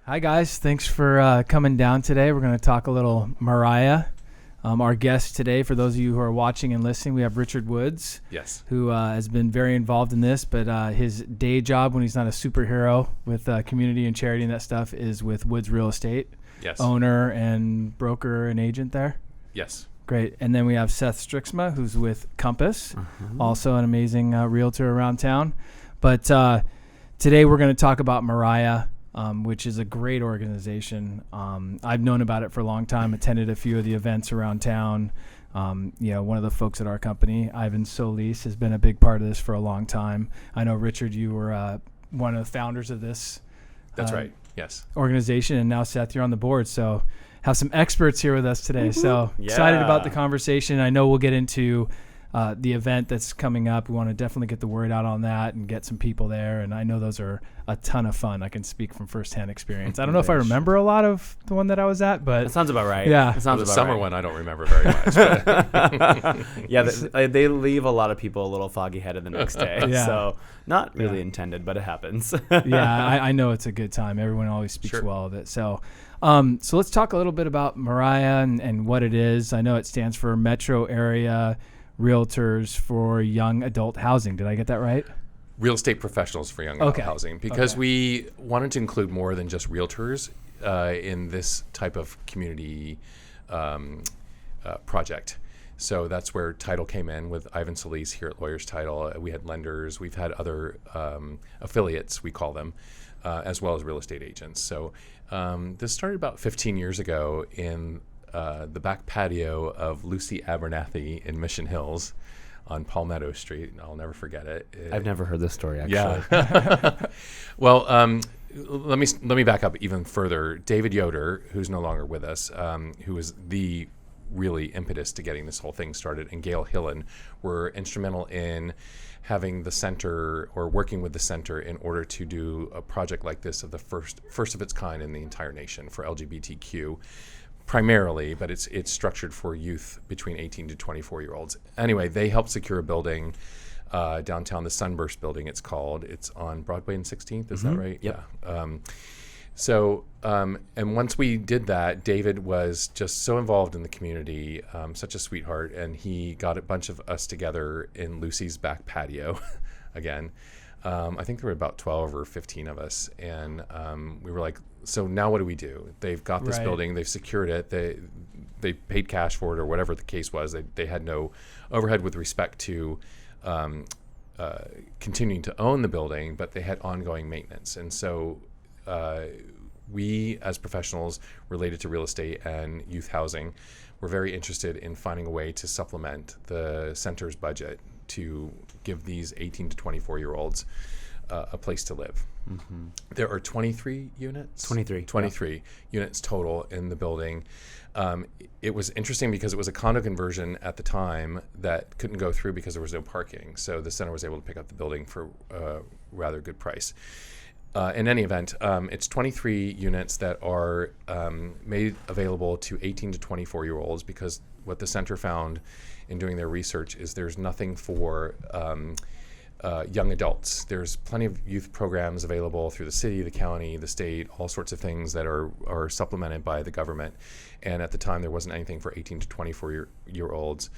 Hi, guys. Thanks for coming down today. We're going to talk a little Maryah. Our guest today, for those of you who are watching and listening, we have Richard Woods, yes, who has been very involved in this, but his day job when he's not a superhero with community and charity and that stuff is with Woods Real Estate, yes, owner and broker and agent there. yes. Great. And then we have Seth Struiksma, who's with Compass, also an amazing realtor around town. But today we're going to talk about Maryah, which is a great organization. I've known about it for a long time, attended a few of the events around town. One of the folks at our company, Ivan Solis, has been a big part of this for a long time. I know, Richard, you were one of the founders of this. That's right. Yes. Organization, and now Seth, you're on the board. So have some experts here with us today. So excited about the conversation. I know we'll get into the event that's coming up. We want to definitely get the word out on that and get some people there. And I know those are a ton of fun. I can speak from firsthand experience. I don't know if I remember a lot of the one that I was at, but that sounds about right. Yeah, that sounds the about summer right. one I don't remember very much. But Yeah, they leave a lot of people a little foggy headed the next day. Yeah. So not really intended, but it happens. I know it's a good time. Everyone always speaks well of it. So let's talk a little bit about Maryah and what it is. I know it stands for Metro Area Realtors for Young Adult Housing. Did I get that right? real estate professionals for young adult housing, because we wanted to include more than just realtors in this type of community project. So that's where title came in with Ivan Solis here at Lawyers Title. We had lenders, we've had other affiliates, we call them, as well as real estate agents. So this started about 15 years ago in the back patio of Lucy Abernathy in Mission Hills on Palmetto Street. I'll never forget it. I've never heard this story, actually. Yeah. Well, let me back up even further. David Yoder, who's no longer with us, who was the really impetus to getting this whole thing started, and Gail Hillen were instrumental in having the center, or working with the center, in order to do a project like this, of the first of its kind in the entire nation for LGBTQ primarily, but it's structured for youth between 18 to 24-year-olds. Anyway, they helped secure a building downtown, the Sunburst building it's called. It's on Broadway and 16th, is that right? Yep. Yeah. And once we did that, David was just so involved in the community, such a sweetheart, and he got a bunch of us together in Lucy's back patio again. I think there were about 12 or 15 of us, and we were like, so now what do we do? They've got this building, they've secured it, they paid cash for it, or whatever the case was. They had no overhead with respect to continuing to own the building, but they had ongoing maintenance. And so we, as professionals related to real estate and youth housing, were very interested in finding a way to supplement the center's budget to give these 18 to 24-year-olds a place to live. Mm-hmm. There are 23 units? 23 units total in the building. It was interesting because it was a condo conversion at the time that couldn't go through because there was no parking. So the center was able to pick up the building for a rather good price. In any event, it's 23 units that are made available to 18 to 24-year-olds, because what the center found in doing their research is there's nothing for young adults. There's plenty of youth programs available through the city, the county, the state, all sorts of things that are supplemented by the government. And at the time, there wasn't anything for 18 to 24-year-olds.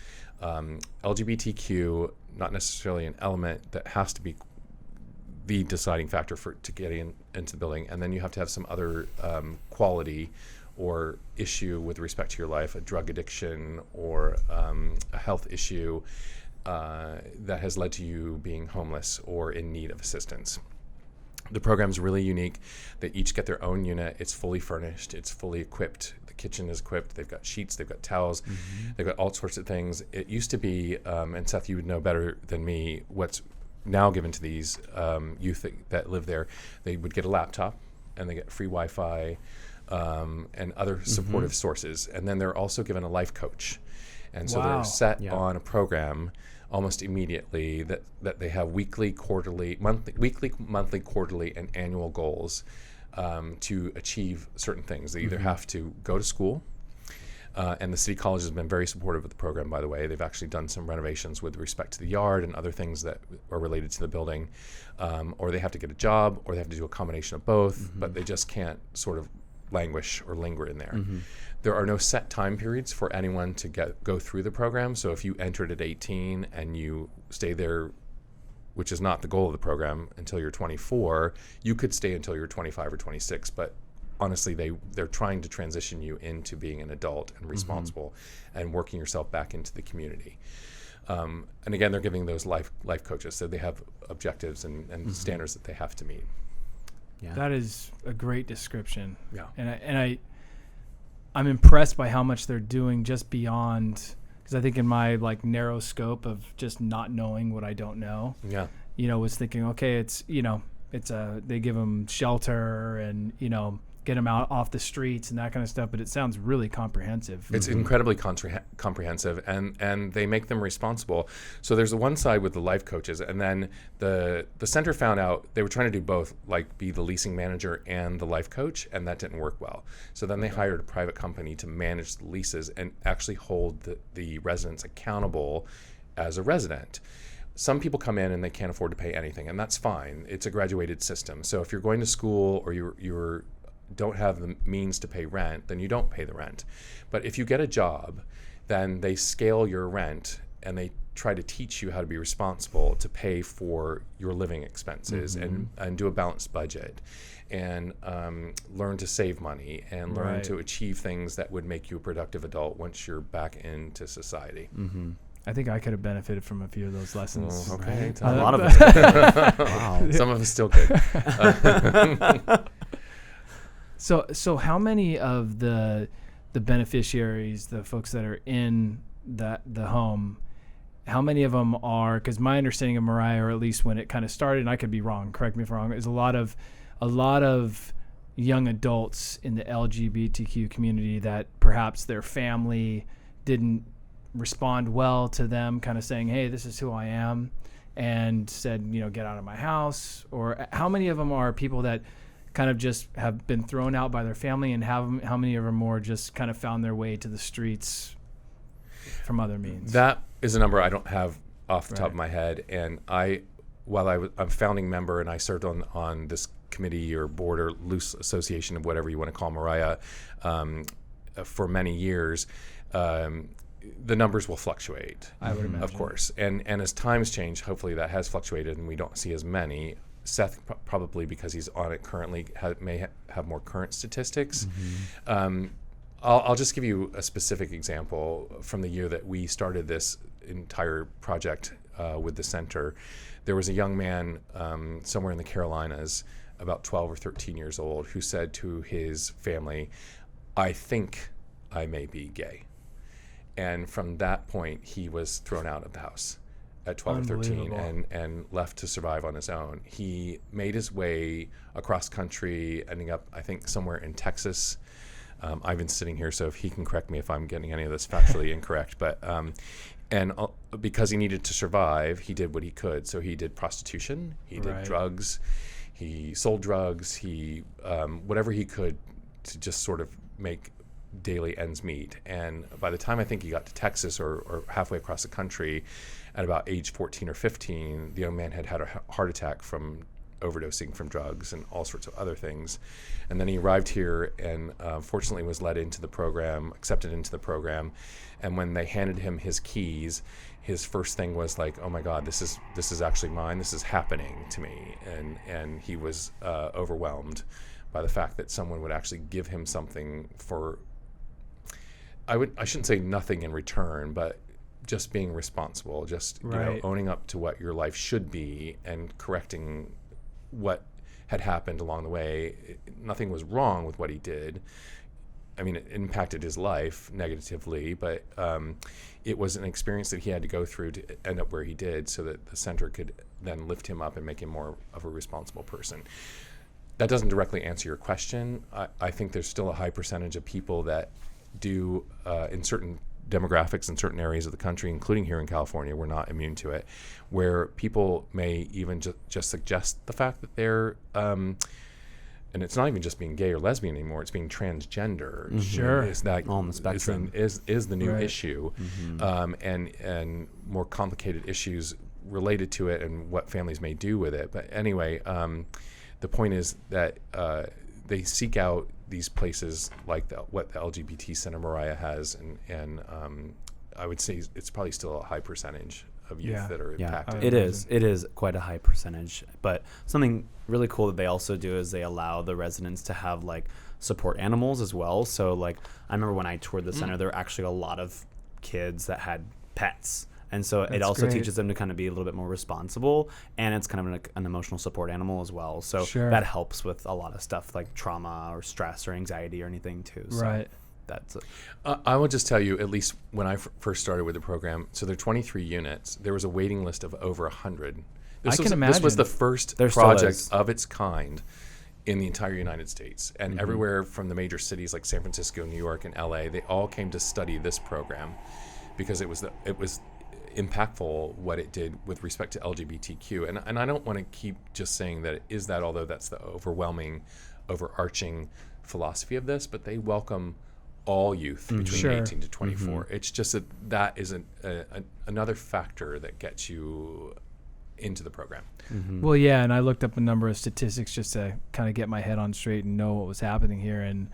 LGBTQ, not necessarily an element that has to be the deciding factor to getting into the building. And then you have to have some other quality or issue with respect to your life, a drug addiction or a health issue that has led to you being homeless or in need of assistance. The program's really unique. They each get their own unit. It's fully furnished. It's fully equipped. The kitchen is equipped. They've got sheets. They've got towels. Mm-hmm. They've got all sorts of things. It used to be, and Seth, you would know better than me, what's now given to these youth that live there. They would get a laptop, and they get free Wi-Fi and other supportive sources. And then they're also given a life coach. And so they're set on a program almost immediately that they have weekly, monthly, quarterly, and annual goals to achieve certain things. They either have to go to school, And the City College has been very supportive of the program, by the way. They've actually done some renovations with respect to the yard and other things that are related to the building. Or they have to get a job, or they have to do a combination of both, but they just can't sort of languish or linger in there. There are no set time periods for anyone to go through the program. So if you entered at 18 and you stay there, which is not the goal of the program, until you're 24, you could stay until you're 25 or 26. But honestly, they're trying to transition you into being an adult and responsible and working yourself back into the community. And again, they're giving those life coaches, so they have objectives and standards that they have to meet. Yeah. That is a great description. Yeah. And I'm impressed by how much they're doing just beyond, because I think in my like narrow scope of just not knowing what I don't know, was thinking, okay, it's they give them shelter and, get them out off the streets and that kind of stuff, but it sounds really comprehensive. It's incredibly comprehensive, and they make them responsible. So there's one side with the life coaches, and then the center found out they were trying to do both, like be the leasing manager and the life coach, and that didn't work well. So then they hired a private company to manage the leases and actually hold the residents accountable as a resident. Some people come in and they can't afford to pay anything, and that's fine. It's a graduated system. So if you're going to school or you're don't have the means to pay rent, then you don't pay the rent. But if you get a job, then they scale your rent and they try to teach you how to be responsible to pay for your living expenses and do a balanced budget and learn to save money and learn to achieve things that would make you a productive adult once you're back into society. I think I could have benefited from a few of those lessons. Okay. A lot of us. Wow. Some of us still could. So how many of the beneficiaries, the folks that are in the home, how many of them are, because my understanding of Maryah, or at least when it kind of started, and I could be wrong, correct me if I'm wrong, is a lot of young adults in the LGBTQ community that perhaps their family didn't respond well to them kind of saying, hey, this is who I am, and said, get out of my house? Or how many of them are people that kind of just have been thrown out by their family, and how many of them more just kind of found their way to the streets from other means? That is a number I don't have off the top of my head. And while I'm a founding member and I served on this committee or board or loose association of whatever you want to call Maryah for many years, the numbers will fluctuate. I would imagine. Of course. And as times change, hopefully that has fluctuated and we don't see as many. Seth, probably because he's on it currently, may have more current statistics. I'll just give you a specific example from the year that we started this entire project with the center. There was a young man somewhere in the Carolinas, about 12 or 13 years old, who said to his family, I think I may be gay. And from that point, he was thrown out of the house at 12 or 13 and left to survive on his own. He made his way across country, ending up, I think, somewhere in Texas. Ivan's sitting here, so if he can correct me if I'm getting any of this factually incorrect. But because he needed to survive, he did what he could. So he did prostitution, he did drugs, he sold drugs, he whatever he could to just sort of make daily ends meet. And by the time I think he got to Texas or halfway across the country, at about age 14 or 15, the young man had a heart attack from overdosing from drugs and all sorts of other things. And then he arrived here and fortunately was let into the program, accepted into the program. And when they handed him his keys, his first thing was like, oh my God, this is actually mine. This is happening to me. And he was overwhelmed by the fact that someone would actually give him something for, I shouldn't say nothing in return, but just being responsible, just owning up to what your life should be and correcting what had happened along the way. Nothing was wrong with what he did. I mean, it impacted his life negatively, but it was an experience that he had to go through to end up where he did, so that the center could then lift him up and make him more of a responsible person. That doesn't directly answer your question. I think there's still a high percentage of people that do in certain demographics in certain areas of the country, including here in California, we're not immune to it, where people may even just suggest the fact that they're and it's not even just being gay or lesbian anymore. It's being transgender. Sure. Is that On the spectrum. is the new Right. issue, and more complicated issues related to it and what families may do with it. But anyway, the point is that they seek out these places like what the LGBT Center Maryah has, and I would say it's probably still a high percentage of youth Yeah. that are Yeah, impacted. it is. It is quite a high percentage. But something really cool that they also do is they allow the residents to have like support animals as well. So like I remember when I toured the center, there were actually a lot of kids that had pets. And so it That's also great. teaches them to kind of be a little bit more responsible, and it's kind of an emotional support animal as well. So Sure. that helps with a lot of stuff like trauma or stress or anxiety or anything too. So Right. that's I will just tell you, at least when I first started with the program, so there are 23 units. There was a waiting list of over 100. This I was, can This was imagine. the first There still project is. of its kind in the entire United States. And everywhere from the major cities like San Francisco, New York, and LA, they all came to study this program because it was impactful what it did with respect to LGBTQ. And I don't want to keep just saying that it is that, although that's the overarching philosophy of this, but they welcome all youth between Sure. 18 to 24. It's just that is another factor that gets you into the program. Well, yeah, and I looked up a number of statistics just to kind of get my head on straight and know what was happening here. And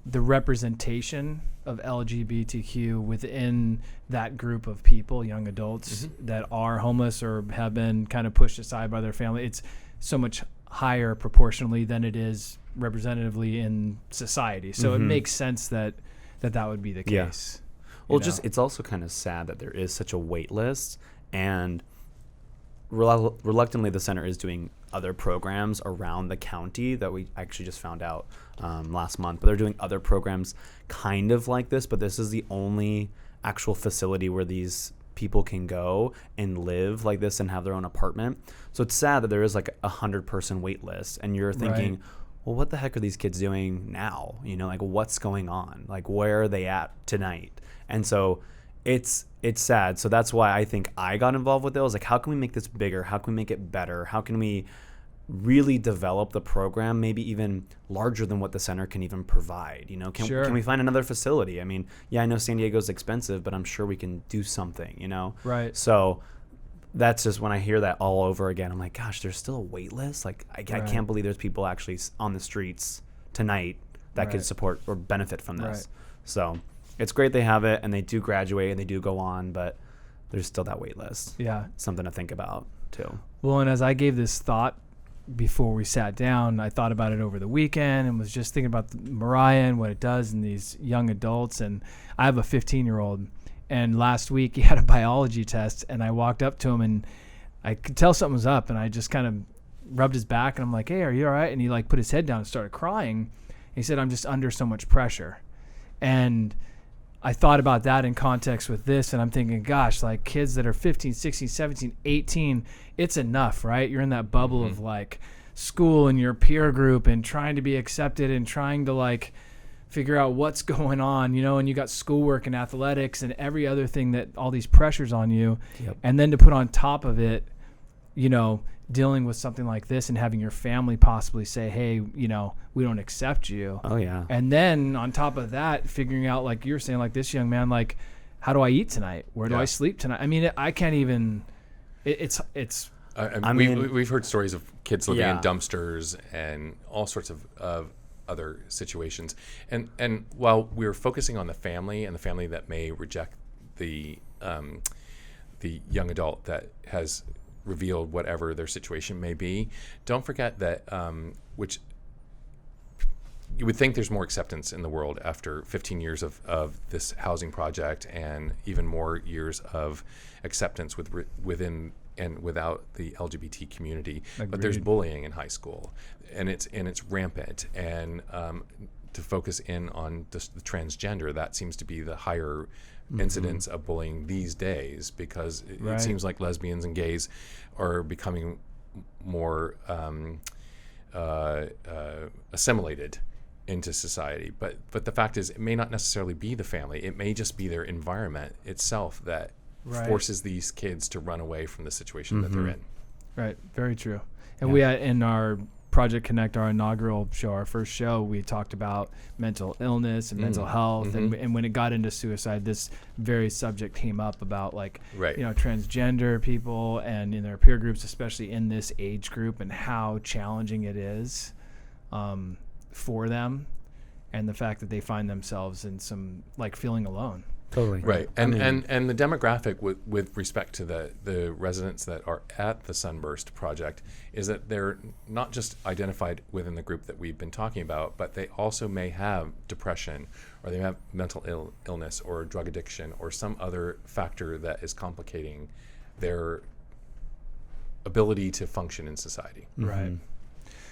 the representation of LGBTQ within that group of people, young adults that are homeless or have been kind of pushed aside by their family, it's so much higher proportionally than it is representatively in society. So it makes sense that would be the Yeah. case. Well, you just know? it's also kind of sad that there is such a wait list, and reluctantly the center is doing other programs around the county that we actually just found out last month. But they're doing other programs kind of like this, but this is the only actual facility where these people can go and live like this and have their own apartment. So it's sad that there is like 100-person wait list, and you're thinking, Right. well, what the heck are these kids doing now? You know, like what's going on? Like where are they at tonight? And so it's sad. So that's why I think I got involved with it. I was like, how can we make this bigger? How can we make it better? How can we really develop the program, maybe even larger than what the center can even provide? You know, Sure. can we find another facility? I mean, yeah, I know San Diego's expensive, but I'm sure we can do something, you know? Right. So that's just when I hear that all over again, I'm like, gosh, there's still a wait list. Like, I Right. can't believe there's people actually on the streets tonight that Right. could support or benefit from this. Right. So it's great they have it, and they do graduate and they do go on, but there's still that wait list. Yeah. Something to think about too. Well, and as I gave this thought before we sat down, I thought about it over the weekend and was just thinking about Maryah and what it does in these young adults. And I have a 15-year-old, and last week he had a biology test, and I walked up to him and I could tell something was up, and I just kind of rubbed his back and I'm like, hey, are you all right? And he like put his head down and started crying. He said, I'm just under so much pressure. And I thought about that in context with this, and I'm thinking, gosh, like kids that are 15, 16, 17, 18, it's enough, right? You're in that bubble of like school and your peer group and trying to be accepted and trying to like figure out what's going on, you know, and you got schoolwork and athletics and every other thing that all these pressures on you. Yep. And then to put on top of it, you know, dealing with something like this and having your family possibly say, hey, you know, we don't accept you. Oh yeah. And then on top of that, figuring out, like you're saying, like this young man, like, how do I eat tonight? Where do Yeah. I sleep tonight? I mean, I can't even, it's I mean- we've heard stories of kids living in Yeah. dumpsters and all sorts of other situations. And while we're focusing on the family and the family that may reject the young adult that has revealed whatever their situation may be, don't forget that which you would think there's more acceptance in the world after 15 years of this housing project and even more years of acceptance within and without the LGBT community. But there's Agreed. bullying in high school, and it's rampant. And to focus in on the transgender, that seems to be the higher incidence of bullying these days, because it Right. seems like lesbians and gays are becoming more assimilated into society. But the fact is, it may not necessarily be the family. It may just be their environment itself that Right. forces these kids to run away from the situation that they're in. right. Very true. And we had in our Project Connect, our inaugural show, our first show, we talked about mental illness and mental health. And when it got into suicide, this very subject came up about like, transgender people and in their peer groups, especially in this age group, and how challenging it is for them, and the fact that they find themselves in some like feeling alone. Totally. Right. And the demographic with respect to the residents that are at the Sunburst project is that they're not just identified within the group that we've been talking about, but they also may have depression, or they have mental illness or drug addiction or some other factor that is complicating their ability to function in society. Right.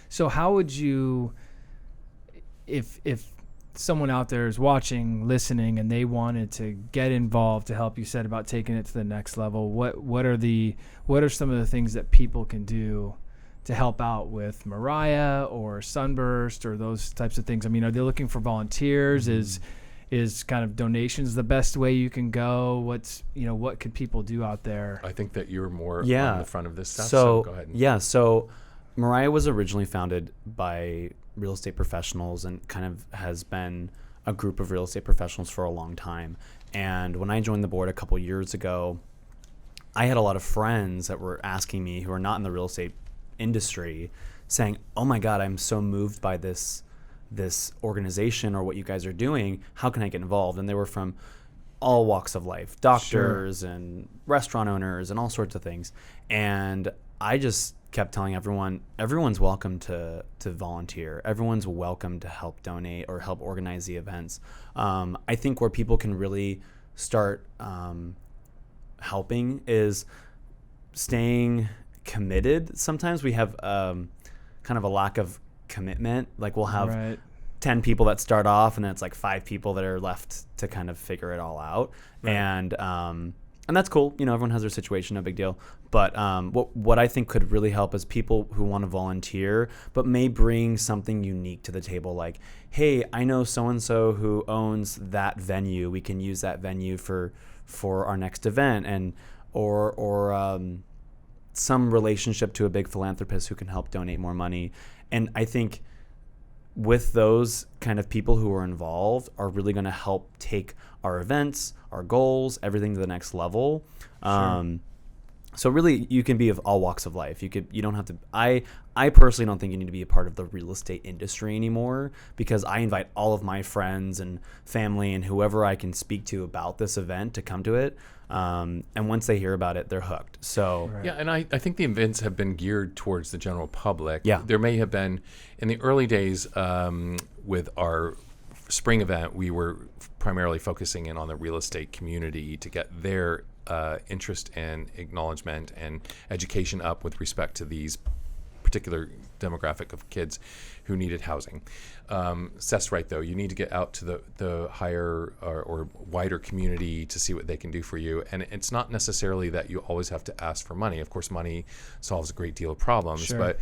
So how would you, if someone out there is watching, listening, and they wanted to get involved to help, you said about taking it to the next level, what are some of the things that people can do to help out with Maryah or Sunburst or those types of things? I mean, are they looking for volunteers? Is kind of donations the best way you can go? What could people do out there? I think that you're more on the front of this stuff. So go ahead. So Maryah was originally founded by real estate professionals and kind of has been a group of real estate professionals for a long time. And when I joined the board a couple years ago, I had a lot of friends that were asking me, who are not in the real estate industry, saying, "Oh my God, I'm so moved by this organization or what you guys are doing. How can I get involved?" And they were from all walks of life, doctors and restaurant owners and all sorts of things. And I just kept telling everyone's welcome to volunteer. Everyone's welcome to help donate or help organize the events. I think where people can really start helping is staying committed. Sometimes we have kind of a lack of commitment. Like we'll have 10 people that start off, and then it's like 5 people that are left to kind of figure it all out. And that's cool. Everyone has their situation, no big deal. But what I think could really help is people who want to volunteer, but may bring something unique to the table. Like, hey, I know so-and-so who owns that venue. We can use that venue for our next event, and or some relationship to a big philanthropist who can help donate more money. And I think with those kind of people who are involved are really going to help take our events, our goals, everything to the next level. So really, you can be of all walks of life. You don't have to. I personally don't think you need to be a part of the real estate industry anymore, because I invite all of my friends and family and whoever I can speak to about this event to come to it. And once they hear about it, they're hooked. So yeah, and I think the events have been geared towards the general public. Yeah. There may have been in the early days with our spring event, we were primarily focusing in on the real estate community to get their interest and acknowledgement and education up with respect to these particular demographic of kids who needed housing. Seth's right, though. You need to get out to the higher or wider community to see what they can do for you. And it's not necessarily that you always have to ask for money. Of course, money solves a great deal of problems. Sure. But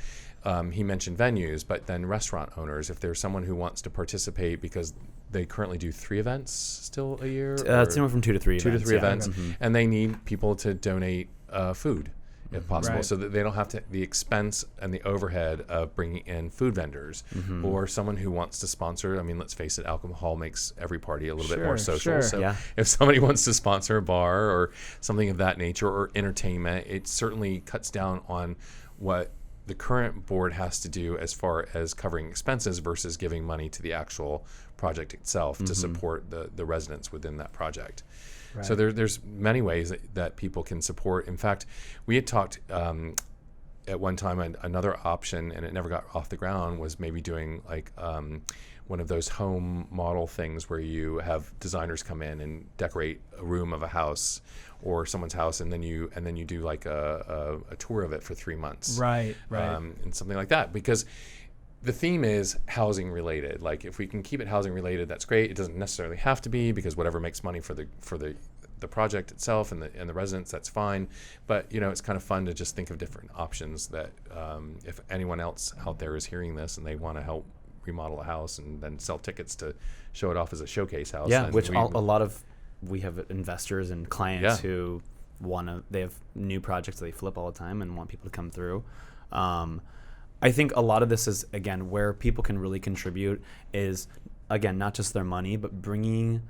he mentioned venues, but then restaurant owners, if there's someone who wants to participate, because they currently do 3 events still a year? It's anywhere from 2 to 3 events. 2 to 3 events. And they need people to donate food, if possible, Right. so that they don't have the expense and the overhead of bringing in food vendors or someone who wants to sponsor. I mean, let's face it, alcohol makes every party a little bit more social. Sure. So if somebody wants to sponsor a bar or something of that nature, or entertainment, it certainly cuts down on what the current board has to do as far as covering expenses versus giving money to the actual project itself to support the residents within that project. Right. So there's many ways that people can support. In fact, we had talked at one time, another option, and it never got off the ground, was maybe doing like one of those home model things where you have designers come in and decorate a room of a house or someone's house, and then you do like a tour of it for 3 months. Right. And something like that, because the theme is housing related. Like if we can keep it housing related, that's great. It doesn't necessarily have to be, because whatever makes money for the project itself and the residents, that's fine. But it's kind of fun to just think of different options that if anyone else out there is hearing this and they want to help remodel a house and then sell tickets to show it off as a showcase house. Yeah, which a lot of we have investors and clients who they have new projects that they flip all the time and want people to come through. I think a lot of this is, again, where people can really contribute is, again, not just their money, but bringing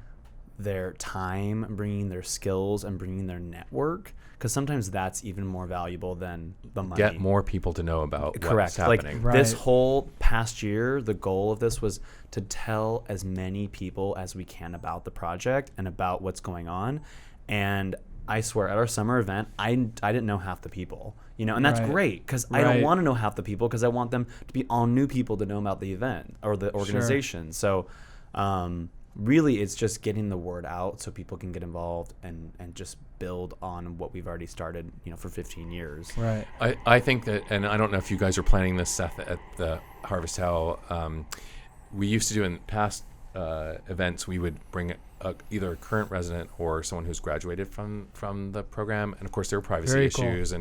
their time, bringing their skills, and bringing their network, because sometimes that's even more valuable than the money. Get more people to know about Correct. what's happening. Like this whole past year, the goal of this was to tell as many people as we can about the project and about what's going on. And I swear, at our summer event, I didn't know half the people, and that's great, because I don't want to know half the people, because I want them to be all new people to know about the event or the organization. Sure. So really, it's just getting the word out so people can get involved and just build on what we've already started, for 15 years. Right. I think that, and I don't know if you guys are planning this, Seth, at the Harvest Howl. We used to do in past events, we would bring either a current resident or someone who's graduated from the program, and of course there are privacy issues,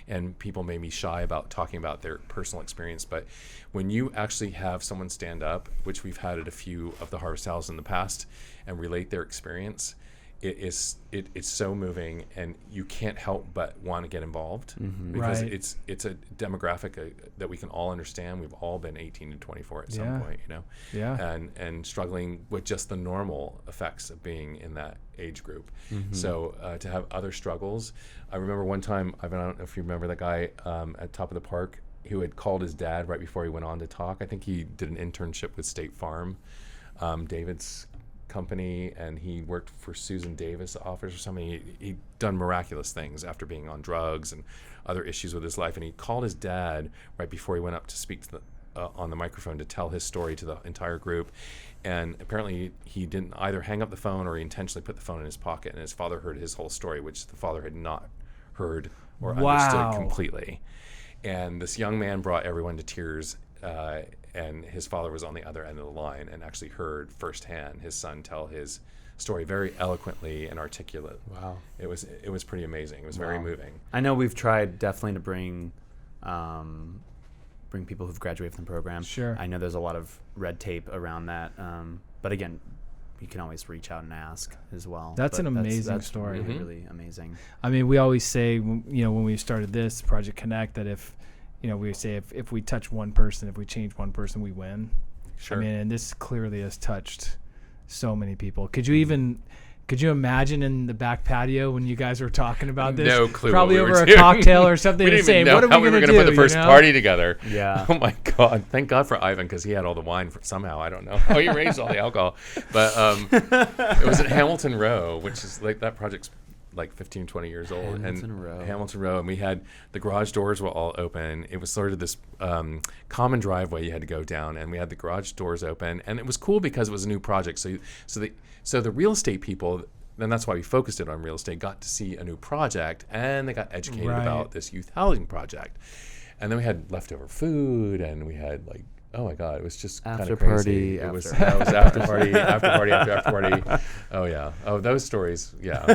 and people may be shy about talking about their personal experience. But when you actually have someone stand up, which we've had at a few of the Harvest Howls in the past, and relate their experience, it's so moving, and you can't help but want to get involved, because it's a demographic that we can all understand. We've all been 18 to 24 at some point, and struggling with just the normal effects of being in that age group. So to have other struggles, I remember one time, I don't know if you remember that guy at Top of the Park who had called his dad right before he went on to talk. I think he did an internship with State Farm, David's company, and he worked for Susan Davis' office or something. He'd done miraculous things after being on drugs and other issues with his life, and he called his dad right before he went up to speak to on the microphone to tell his story to the entire group. And apparently he didn't either hang up the phone or he intentionally put the phone in his pocket, and his father heard his whole story, which the father had not heard or understood completely. And this young man brought everyone to tears, and his father was on the other end of the line and actually heard firsthand his son tell his story very eloquently and articulate. Wow. It was pretty amazing. It was very moving. I know we've tried definitely to bring people who've graduated from the program. Sure. I know there's a lot of red tape around that, but again, you can always reach out and ask as well. That's an amazing story. Really, really amazing. I mean, we always say, when we started this Project Connect, that if we touch one person, if we change one person, we win. Sure. I mean, and this clearly has touched so many people. Could you imagine in the back patio when you guys were talking about this? No clue. Probably what we over were doing. cocktail or something. We didn't even saying, know what are how we we were going to to put the first party together. Yeah. Oh my God. Thank God for Ivan, because he had all the wine somehow. I don't know how he raised all the alcohol. But it was at Hamilton Row, which is like, that project's like 15, 20 years old. Hamilton Row. And we had the garage doors were all open. It was sort of this common driveway you had to go down, and we had the garage doors open. And it was cool because it was a new project. So the real estate people, and that's why we focused it on real estate, got to see a new project, and they got educated about this youth housing project. And then we had leftover food, and we had like, oh my God, it was just kind of crazy. It was after party. Oh yeah. Oh, those stories. Yeah.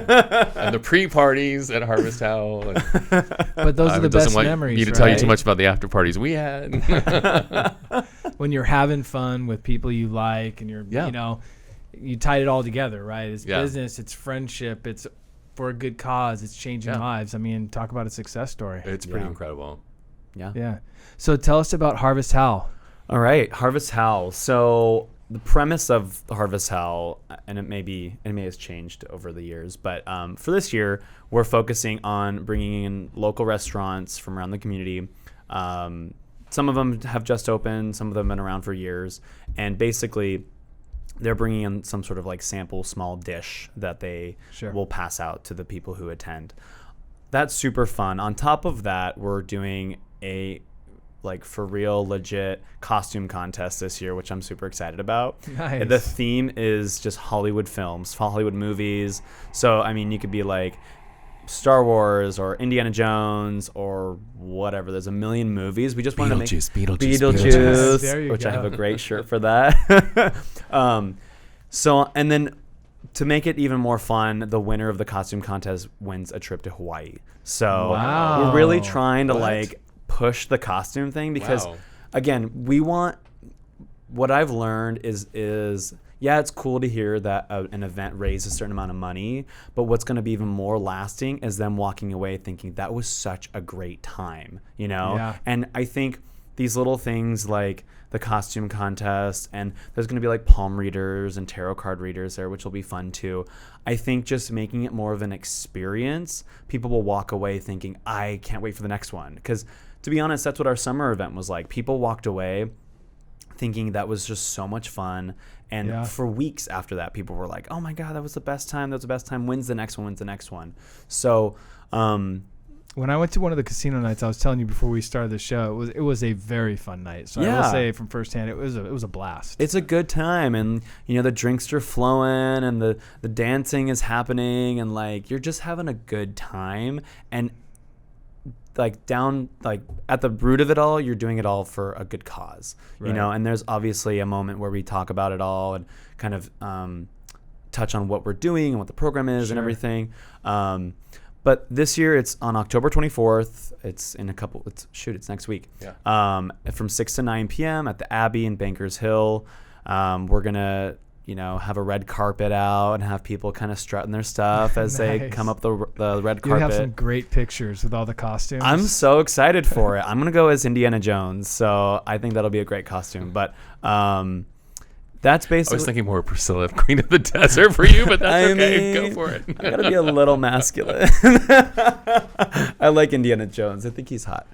And the pre-parties at Harvest Howl. But those are the best memories. Me to tell you too much about the after parties we had. When you're having fun with people you like, and you're, you tied it all together, right? It's business, it's friendship, it's for a good cause, it's changing lives. I mean, talk about a success story. It's pretty incredible. Yeah. Yeah. So tell us about Harvest Howl. All right, Harvest Howl. So the premise of the Harvest Howl, and it may have changed over the years, but for this year, we're focusing on bringing in local restaurants from around the community. Some of them have just opened, some of them have been around for years, and basically they're bringing in some sort of like sample small dish that they will pass out to the people who attend. That's super fun. On top of that, we're doing a for real legit costume contest this year, which I'm super excited about. Nice. The theme is just Hollywood films, Hollywood movies. So I mean, you could be like Star Wars or Indiana Jones or whatever. There's a million movies. We just wanted to make Beetlejuice, which I have a great shirt for that. So, and then to make it even more fun, the winner of the costume contest wins a trip to Hawaii. So we're really trying to push the costume thing, because again, we want, what I've learned is it's cool to hear that an event raised a certain amount of money, but what's going to be even more lasting is them walking away thinking that was such a great time, and I think these little things like the costume contest, and there's going to be like palm readers and tarot card readers there, which will be fun too. I think just making it more of an experience, people will walk away thinking, I can't wait for the next one. Because to be honest, that's what our summer event was like. People walked away thinking that was just so much fun. And for weeks after that, people were like, oh my God, that was the best time. That was the best time. When's the next one? When's the next one? So, when I went to one of the casino nights, I was telling you before we started the show, it was a very fun night. So I will say from firsthand, it was a blast. It's a good time, and the drinks are flowing, and the dancing is happening, and like you're just having a good time. And like down like at the root of it all, you're doing it all for a good cause, And there's obviously a moment where we talk about it all and kind of touch on what we're doing and what the program is and everything. But this year it's on October 24th. It's in it's next week. Yeah. From 6 to 9 p.m. at the Abbey in Bankers Hill. We're going to, have a red carpet out and have people kind of strutting their stuff as they come up the red carpet. You have some great pictures with all the costumes. I'm so excited for it. I'm going to go as Indiana Jones. So I think that'll be a great costume. But, that's basically. I was thinking more Priscilla, Queen of the Desert for you, but that's okay. Go for it. I gotta be a little masculine. I like Indiana Jones. I think he's hot.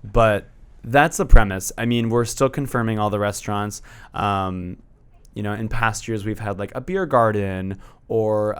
But that's the premise. I mean, we're still confirming all the restaurants. In past years we've had like a beer garden or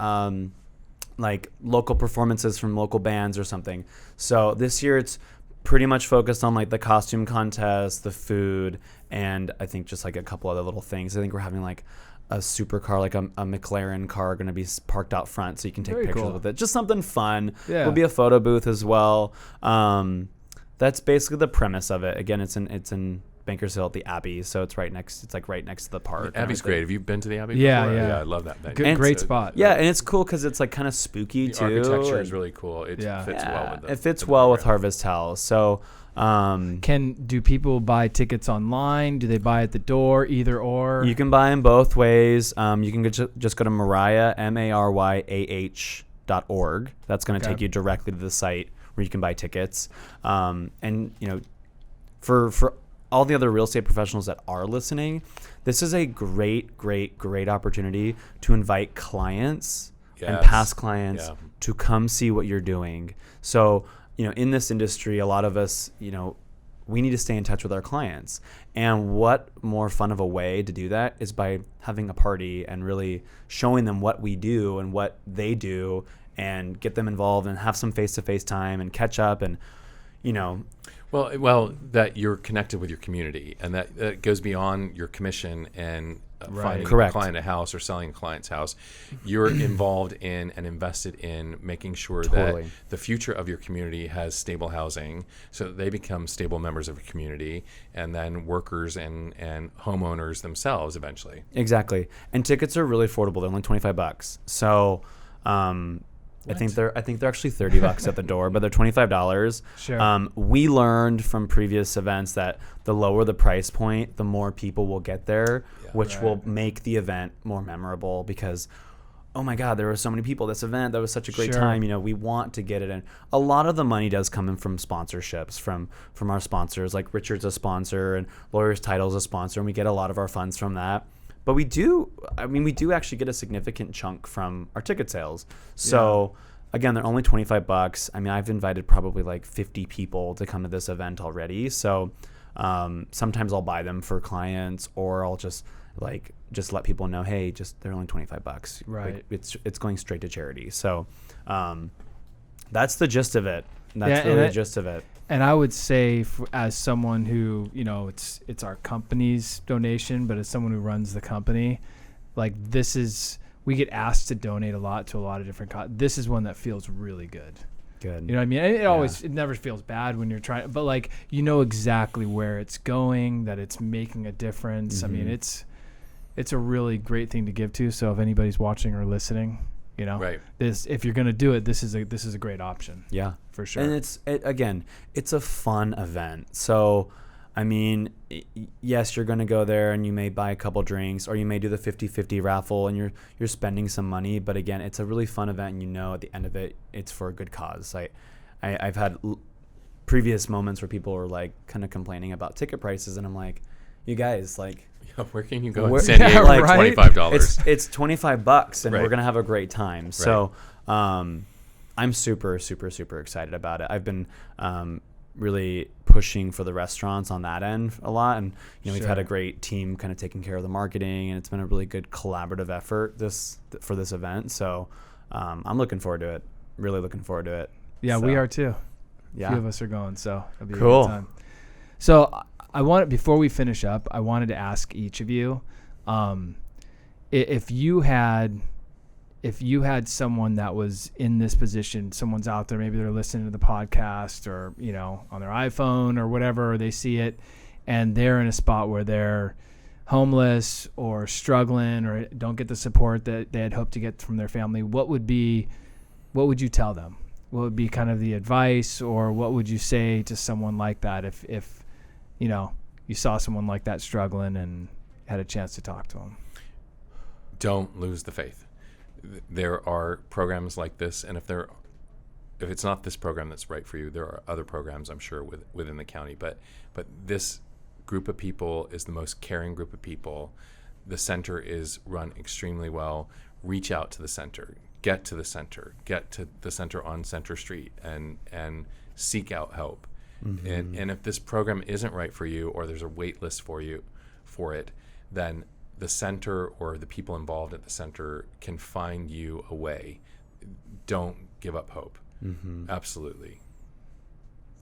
like local performances from local bands or something. So this year it's pretty much focused on like the costume contest, the food, and I think just like a couple other little things. I think we're having like a supercar, like a McLaren car, going to be parked out front so you can take pictures with it. Just something fun. Yeah. There'll be a photo booth as well. That's basically the premise of it. Again, it's in Bankers Hill at the Abbey, so it's right next to the park. Abbey's great. Have you been to the Abbey before? Yeah, I love that venue. Great spot. Yeah, and it's cool because it's like kind of spooky the too. Architecture is really cool. It fits well with it fits well with Harvest House. So do people buy tickets online? Do they buy at the door? Either or? You can buy them both ways. You can just go to Maryah, MARYAH.org. That's going to take you directly to the site where you can buy tickets. And for all the other real estate professionals that are listening, this is a great opportunity to invite clients and past clients to come see what you're doing. So, in this industry, a lot of us, we need to stay in touch with our clients. And what more fun of a way to do that is by having a party and really showing them what we do and what they do and get them involved and have some face-to-face time and catch up and, Well, that you're connected with your community, and that goes beyond your commission and finding a client a house or selling a client's house. You're involved in and invested in making sure that the future of your community has stable housing, so that they become stable members of a community, and then workers and homeowners themselves eventually. Exactly, and tickets are really affordable. They're only $25. So. I think they're actually $30 at the door, but they're $25. Sure. We learned from previous events that the lower the price point, the more people will get there, which will make the event more memorable because, oh my God, there were so many people at this event. That was such a great time. We want to get it in. A lot of the money does come in from sponsorships, from our sponsors. Like Richard's a sponsor and Lawyer's Title's a sponsor, and we get a lot of our funds from that. But we do actually get a significant chunk from our ticket sales. So again, they're only $25. I mean, I've invited probably like 50 people to come to this event already. So sometimes I'll buy them for clients, or I'll just let people know, hey, they're only $25. Right. Like, it's going straight to charity. So that's the gist of it. That's really the gist of it. And I would say, as someone who, it's our company's donation, but as someone who runs the company, like we get asked to donate a lot to a lot of different this is one that feels really good. Good. You know what I mean? It never feels bad when you're trying, but like, exactly where it's going, that it's making a difference. Mm-hmm. I mean, it's a really great thing to give to. So if anybody's watching or listening, if you're going to do it, this is a great option. Yeah, for sure. And it's a fun event. So, I mean, yes, you're going to go there and you may buy a couple drinks, or you may do the 50-50 raffle and you're spending some money. But again, it's a really fun event, and at the end of it, it's for a good cause. I've had previous moments where people were like kind of complaining about ticket prices, and I'm like, you guys, like, where can you go in San Diego like, for right? $25? it's $25 and Right. we're gonna have a great time. So I'm super excited about it. I've been really pushing for the restaurants on that end a lot, and we've had a great team kind of taking care of the marketing, and it's been a really good collaborative effort for this event. So I'm looking forward to it. Really looking forward to it. Yeah, So, we are too. Yeah. A few of us are going, so it'll be Cool. a good time. So before we finish up, I wanted to ask each of you, if you had someone that was in this position, someone's out there, maybe they're listening to the podcast or, on their iPhone or whatever, or they see it, and they're in a spot where they're homeless or struggling or don't get the support that they had hoped to get from their family, what would you tell them? What would be kind of the advice, or what would you say to someone like that if you saw someone like that struggling and had a chance to talk to them? Don't lose the faith. There are programs like this, and if it's not this program that's right for you, there are other programs, I'm sure, within the county. But this group of people is the most caring group of people. The center is run extremely well. Reach out to the center. Get to the center. Get to the center on Center Street and seek out help. Mm-hmm. And if this program isn't right for you, or there's a wait list for it, then the center or the people involved at the center can find you a way. Don't give up hope. Mm-hmm. Absolutely.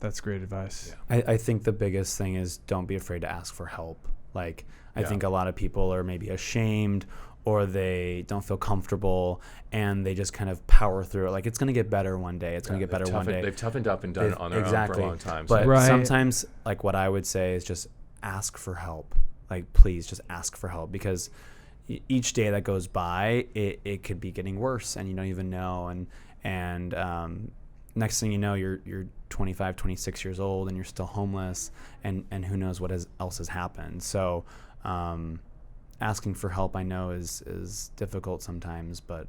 That's great advice. Yeah. I think the biggest thing is don't be afraid to ask for help. Like, I think a lot of people are maybe ashamed, or they don't feel comfortable, and they just kind of power through it. Like, it's going to get better one day. It's going to get better one day. They've toughened up and done it on their own for a long time. But sometimes, like, what I would say is just ask for help. Like, please just ask for help, because each day that goes by, it could be getting worse, and you don't even know. And next thing you know, you're 25, 26 years old, and you're still homeless, and who knows what else has happened. So asking for help, I know, is difficult sometimes, but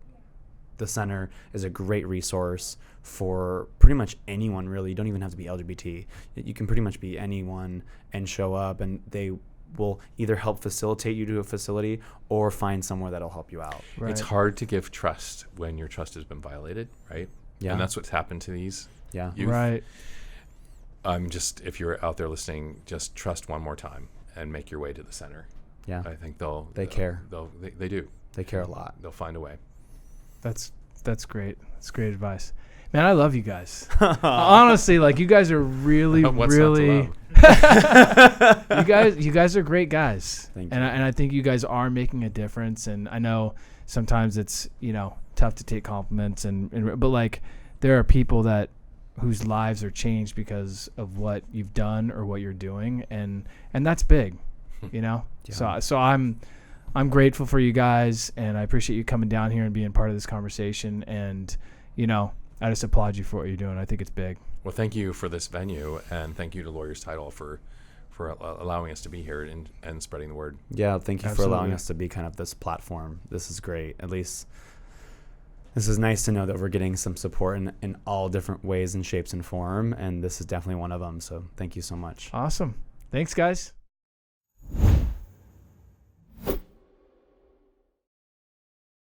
the center is a great resource for pretty much anyone, really. You don't even have to be LGBT. You can pretty much be anyone and show up, and they will either help facilitate you to a facility or find somewhere that'll help you out. Right. It's hard to give trust when your trust has been violated, right? Yeah. And that's what's happened to these youth. Right. If you're out there listening, just trust one more time and make your way to the center. Yeah. I think they care. They do. They care a lot. They'll find a way. That's great. That's great advice. Man, I love you guys. Honestly, like, you guys are really, What's really. not to love? You guys are great guys. Thank and you. I think you guys are making a difference. And I know sometimes it's tough to take compliments, but like, there are people whose lives are changed because of what you've done or what you're doing, and that's big, Yeah. So I'm grateful for you guys, and I appreciate you coming down here and being part of this conversation. And I just applaud you for what you're doing. I think it's big. Well, thank you for this venue, and thank you to Lawyer's Title for allowing us to be here and spreading the word. Yeah, thank you Absolutely. for allowing us to be kind of this platform. This is great. At least this is nice to know that we're getting some support in all different ways and shapes and form, and this is definitely one of them. So thank you so much. Awesome. Thanks, guys.